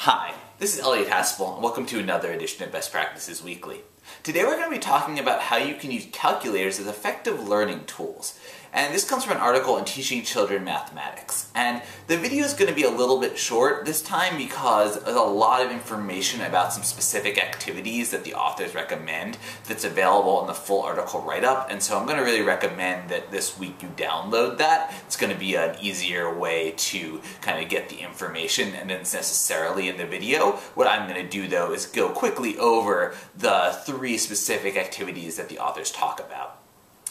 Hi, this is Elliot Haspel, and welcome to another edition of Best Practices Weekly. Today we're going to be talking about how you can use calculators as effective learning tools. And this comes from an article on teaching children mathematics. And the video is going to be a little bit short this time because there's a lot of information about some specific activities that the authors recommend that's available in the full article write-up. And so I'm going to really recommend that this week you download that. It's going to be an easier way to kind of get the information and it's necessarily in the video. What I'm going to do though is go quickly over the three specific activities that the authors talk about.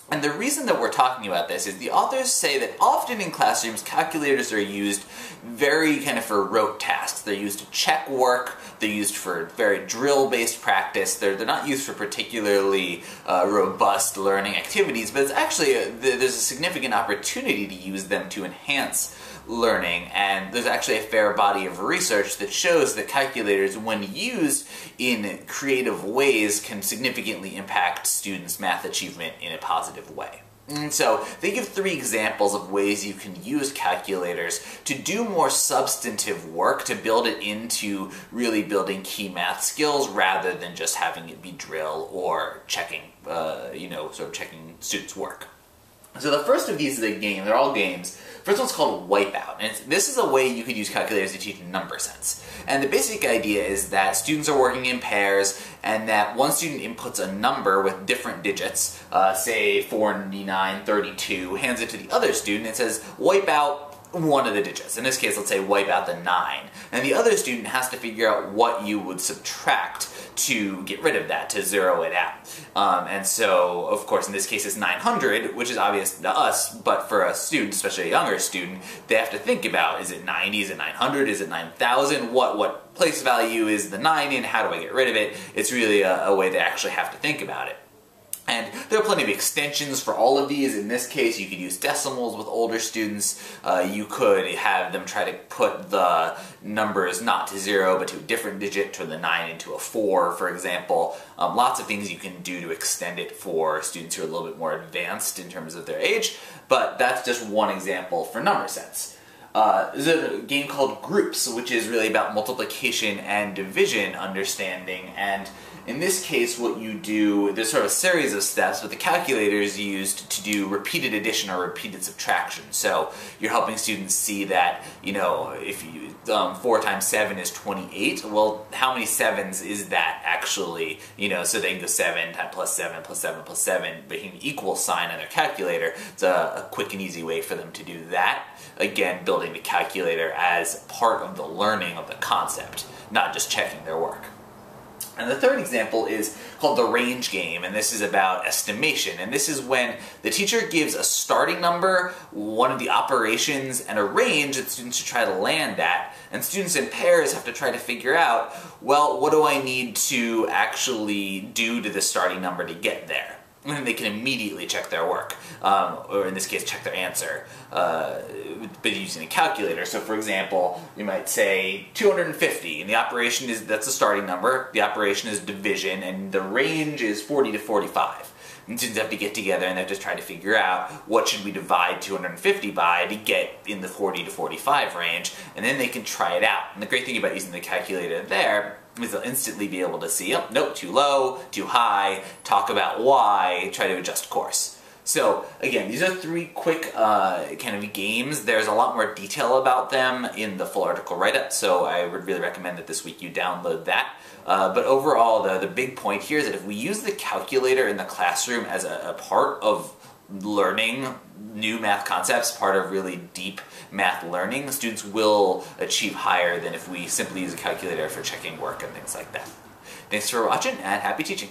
And the reason that we're talking about this is the authors say that often in classrooms calculators are used very kind of for rote tasks. They're used to check work, they're used for very drill-based practice, they're not used for particularly robust learning activities, but it's actually, there's a significant opportunity to use them to enhance learning, and there's actually a fair body of research that shows that calculators, when used in creative ways, can significantly impact students' math achievement in a positive way. And so they give three examples of ways you can use calculators to do more substantive work, to build it into really building key math skills rather than just having it be drill or checking, sort of checking students' work. So the first of these is a game. They're all games. First one's called Wipeout, and this is a way you could use calculators to teach number sense. And the basic idea is that students are working in pairs, and that one student inputs a number with different digits, say 49, 32, hands it to the other student and says, wipe out one of the digits. In this case, let's say wipe out the 9. And the other student has to figure out what you would subtract to get rid of that, to zero it out. And so, of course, in this case it's 900, which is obvious to us, but for a student, especially a younger student, they have to think about, is it 90, is it 900, is it 9,000, what place value is the 9 in, how do I get rid of it? It's really a way they actually have to think about it. And there are plenty of extensions for all of these. In this case, you could use decimals with older students. You could have them try to put the numbers not to 0, but to a different digit, turn the 9 into a 4, for example. Lots of things you can do to extend it for students who are a little bit more advanced in terms of their age, but that's just one example for number sense. There's a game called Groups, which is really about multiplication and division understanding, and in this case what you do, there's sort of a series of steps, but the calculator is used to do repeated addition or repeated subtraction. So you're helping students see that, if you 4 times 7 is 28, well, how many 7s is that actually? So they can go 7 times plus 7 plus 7 plus 7, making an equal sign on their calculator. It's a quick and easy way for them to do that. Again, building the calculator as part of the learning of the concept, not just checking their work. And the third example is called the range game, and this is about estimation. And this is when the teacher gives a starting number, one of the operations, and a range that students should try to land at. And students in pairs have to try to figure out, well, what do I need to actually do to the starting number to get there? And then they can immediately check their work, or in this case, check their answer, but using a calculator. So for example, you might say 250, and the operation is, that's the starting number, the operation is division, and the range is 40 to 45. And students have to get together and they have to try to figure out what should we divide 250 by to get in the 40 to 45 range, and then they can try it out. And the great thing about using the calculator there is they'll instantly be able to see, oh, nope, too low, too high, talk about why, try to adjust course. So again, these are three quick kind of games. There's a lot more detail about them in the full article write-up, so I would really recommend that this week you download that. But overall, the big point here is that if we use the calculator in the classroom as a part of learning new math concepts, part of really deep math learning, students will achieve higher than if we simply use a calculator for checking work and things like that. Thanks for watching, and happy teaching!